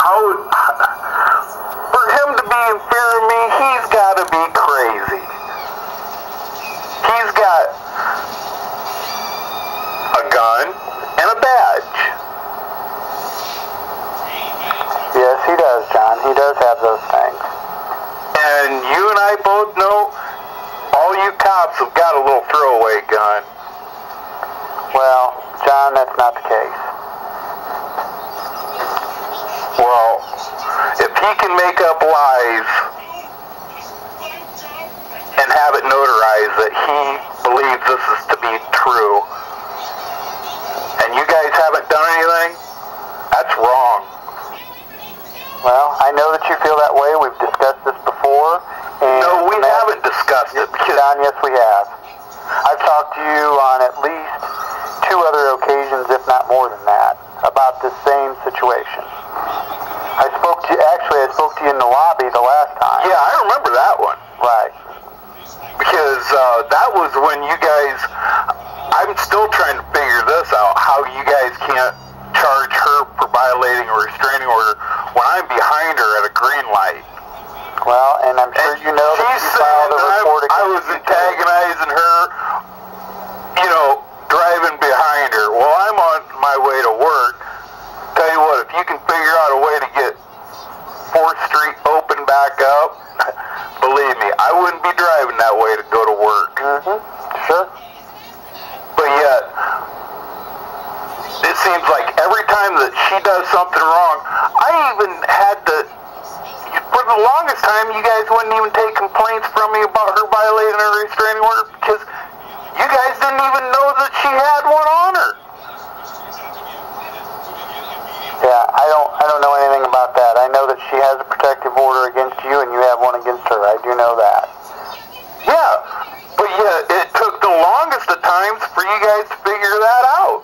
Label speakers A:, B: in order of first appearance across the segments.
A: For him to be in fear of me, he's got to be crazy. He's got a gun and a badge.
B: Yes, he does, John. He does have those things.
A: And you and I both know all you cops have got a little throwaway gun.
B: Well, John, that's not the case.
A: Well, if he can make up lies and have it notarized that he believes this is to be true, and you guys haven't done anything, that's wrong.
B: Well, I know that you feel that way. We've discussed this before. And
A: No, we haven't discussed it. Because
B: John, yes, we have. I've talked to you on at least 2 other occasions, if not more than that, about this same situation. I spoke to you in the lobby the last time.
A: yeah, I remember that one.
B: Right.
A: Because that was when you guys, I'm still trying to figure this out, how you guys can't charge her for violating a restraining order when I'm behind her at a green light.
B: Well, and I'm sure you know that you filed a report against
A: I was antagonizing her, driving behind her. Well, I'm on my way to work. Tell you what, if you can figure out a way to get 4th Street open back up, believe me, I wouldn't be driving that way to go to work.
B: Mm-hmm. Sure.
A: But yet, it seems like every time that she does something wrong, I even had to, for the longest time, you guys wouldn't even take complaints from me about her violating a restraining order because you guys didn't even know that she had one on her.
B: Yeah, I don't know anything about that. I know that she has a protective order against you and you have one against her. I do know that.
A: Yeah, but yeah, it took the longest of times for you guys to figure that out.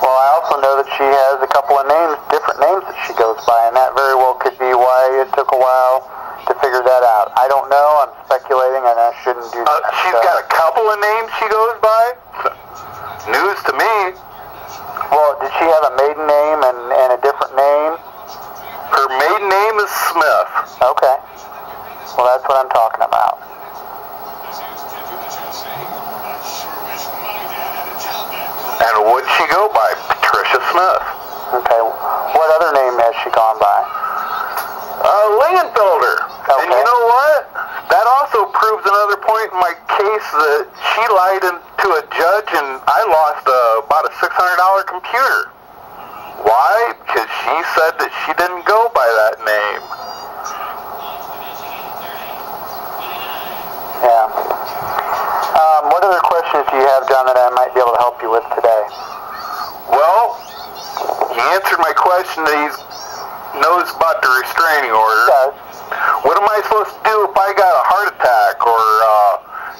B: Well, I also know that she has a couple of different names that she goes by, and that very well could be why it took a while to figure that out. I don't know. I'm speculating, and I shouldn't do that.
A: She's got a couple of names she goes by? News to me.
B: Well, did she have a maiden name and a different name?
A: Her maiden name is Smith.
B: Okay. Well, that's what I'm talking about.
A: And what'd she go by? Patricia Smith.
B: Okay. What other name has she gone by?
A: Lingenfelder.
B: Okay.
A: And you know what? That also proves another point in my case that she lied to a judge and I lost about a $600 computer. Why? Because she said that she didn't go by that name.
B: Yeah. What other questions do you have, John, that I might be able to help you with today?
A: Well, he answered my question that he knows about the restraining order.
B: Yes.
A: What am I supposed to do if I got a heart attack or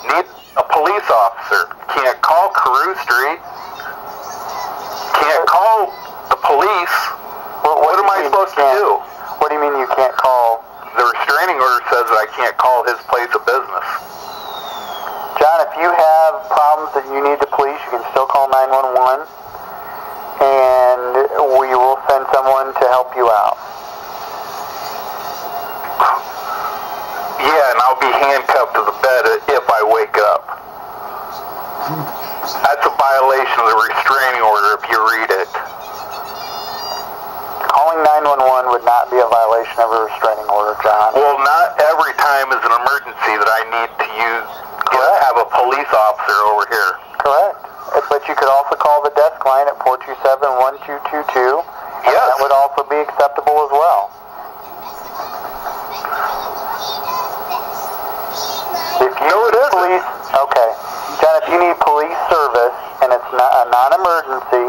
A: need a police officer? Can't call Carew Street. Can't call the police. What am I supposed to do?
B: What do you mean you can't call?
A: The restraining order says that I can't call his place of business.
B: John, if you have problems that you need the police, you can still call 911, and we will send someone to help you out.
A: Yeah, and I'll be handcuffed to the bed if I wake up. That's a violation of the restraining order if you read it.
B: Calling 911 would not be a violation of a restraining order, John.
A: Well, not every time is an emergency that I need to have a police officer over here.
B: Correct. But you could also call the desk line at 427-1222.
A: Yes.
B: That would also be acceptable as well. If you need police, okay. John, if you need police service and it's not a non-emergency,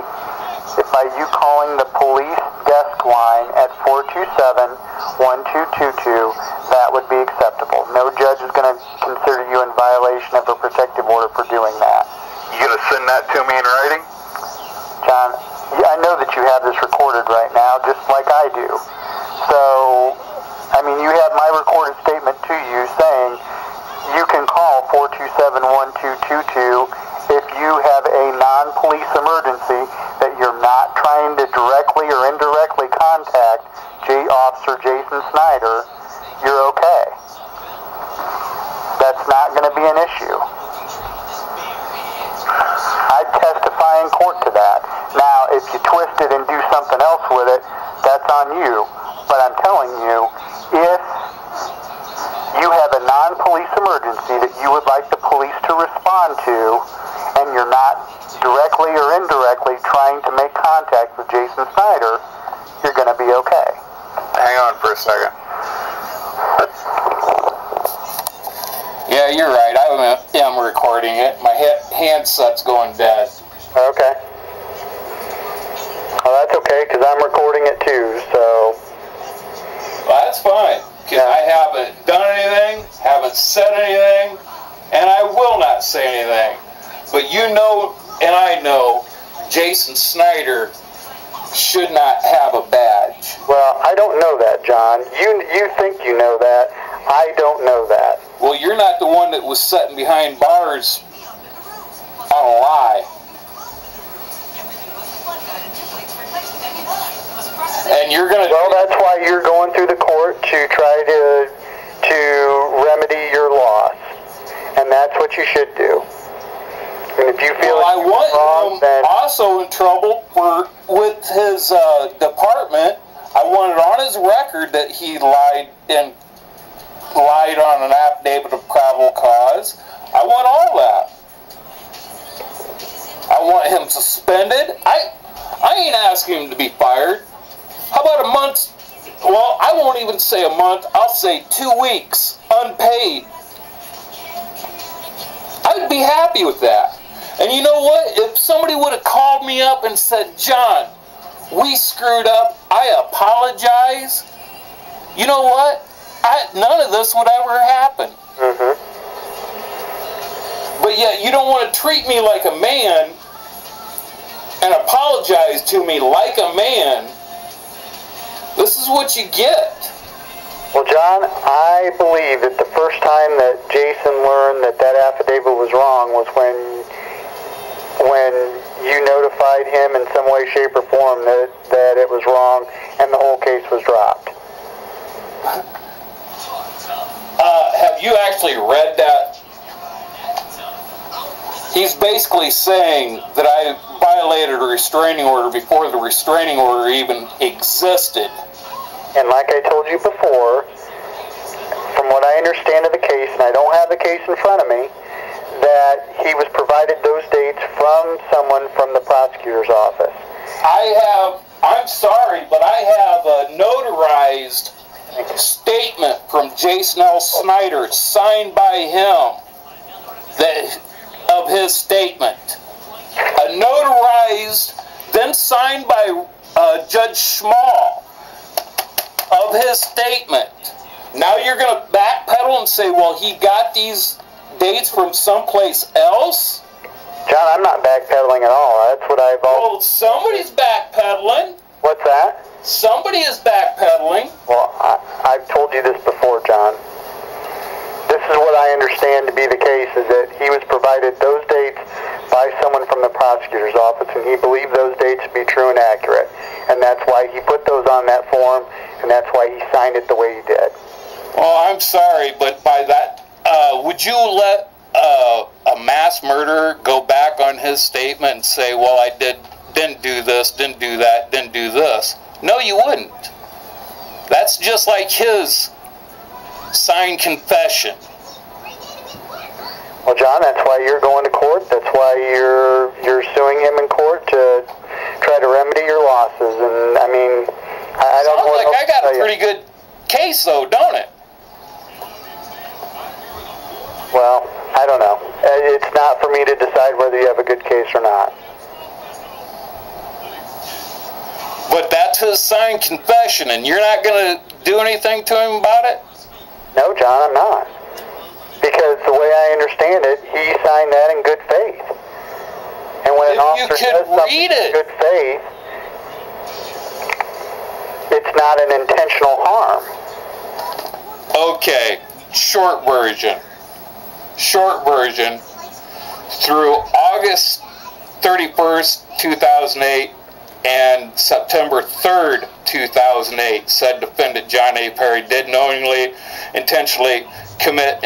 B: by you calling the police desk line at 427-1222, that would be acceptable. No judge is going to consider you in violation of a protective order for doing that.
A: You going to send that to me in writing?
B: John, I know that you have this recorded right now, just like I do. So, I mean, you have my recorded statement to you saying you can call 427-1222 if you have a non-police emergency that you're not trying to directly or indirectly contact Officer Jason Snyder, you're okay. That's not going to be an issue. I'd testify in court to that. Now, if you twist it and do something else with it, that's on you. But I'm telling you, if you have a non-police emergency that you would like the police to respond to, and you're not directly or indirectly trying to make contact with Jason Snyder, you're going to be okay.
A: Hang on for a second.
C: Yeah, you're right. I am recording it. My handset's going dead.
B: Okay. Well, that's okay, because I'm recording it too, so...
C: Well, that's fine, because I haven't done anything, haven't said anything, and I will not say anything. But you know, and I know, Jason Snyder should not have a badge.
B: Well, I don't know that, John. You think you know that. I don't know that.
C: Well, you're not the one that was sitting behind bars on a lie. And you're going to...
B: Well, that's why you're going through the court to try to remedy your loss. And that's what you should do. And if you feel
C: I want
B: wrong,
C: him
B: then...
C: also in trouble with his department. I want it on his record that he lied on an affidavit of probable cause. I want all that. I want him suspended. I ain't asking him to be fired. How about a month? Well, I won't even say a month. I'll say 2 weeks unpaid. I'd be happy with that. And you know what? If somebody would have called me up and said, John, we screwed up, I apologize, you know what? None of this would ever happen.
B: Mm-hmm.
C: But yet you don't want to treat me like a man and apologize to me like a man. This is what you get.
B: Well, John, I believe that the first time that Jason learned that affidavit was wrong was when you notified him in some way, shape, or form that it was wrong and the whole case was dropped.
C: Have you actually read that? He's basically saying that I violated a restraining order before the restraining order even existed.
B: And like I told you before, from what I understand of the case, and I don't have the case in front of me, that he was provided those dates from someone from the prosecutor's office.
C: I'm sorry, but I have a notarized statement from Jason L. Snyder signed by him of his statement. A notarized, then signed by Judge Schmall of his statement. Now you're going to backpedal and say, well, he got these dates from someplace else?
B: John, I'm not backpedaling at all. That's what I've always...
C: Well, somebody's backpedaling.
B: What's that?
C: Somebody is backpedaling.
B: Well, I've told you this before, John. This is what I understand to be the case, is that he was provided those dates by someone from the prosecutor's office, and he believed those dates to be true and accurate. And that's why he put those on that form, and that's why he signed it the way he did.
C: Well, I'm sorry, but by that, would you let a mass murderer go back on his statement and say, well, I didn't do this, didn't do that, didn't do this? No, you wouldn't. That's just like his signed confession.
B: Well, John, that's why you're going to court. That's why you're suing him in court to try to remedy your losses. And I mean, I don't know what else to tell you.
C: Sounds like I got a pretty good case, though, don't it?
B: Well, I don't know. It's not for me to decide whether you have a good case or not.
C: But that's his signed confession, and you're not going to do anything to him about it?
B: No, John, I'm not. Because the way I understand it, he signed that in good faith. And when an officer does something in good faith, it's not an intentional harm.
C: Okay, short version. Through August 31st, 2008, and September 3rd, 2008, said defendant John A. Perry did knowingly, intentionally commit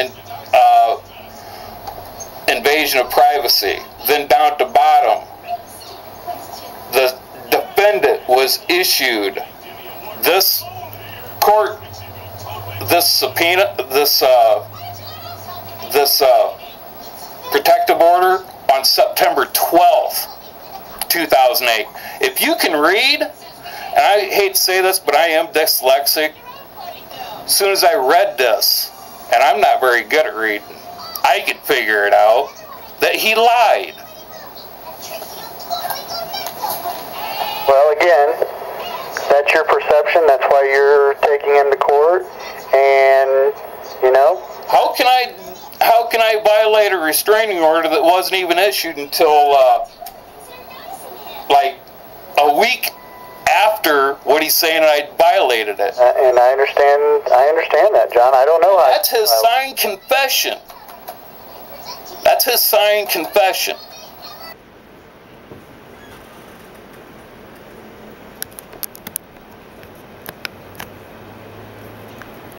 C: invasion of privacy. Then down at the bottom, the defendant was issued this court, this subpoena, this protective order on September 12th, 2008. If you can read, and I hate to say this, but I am dyslexic, as soon as I read this, and I'm not very good at reading, I could figure it out that he lied.
B: Well, again, that's your perception. That's why you're taking him to court, and you know.
C: How can I violate a restraining order that wasn't even issued until like a week after what he's saying I violated it?
B: And I understand that, John. I don't know how.
C: That's his signed confession. That's his signed confession.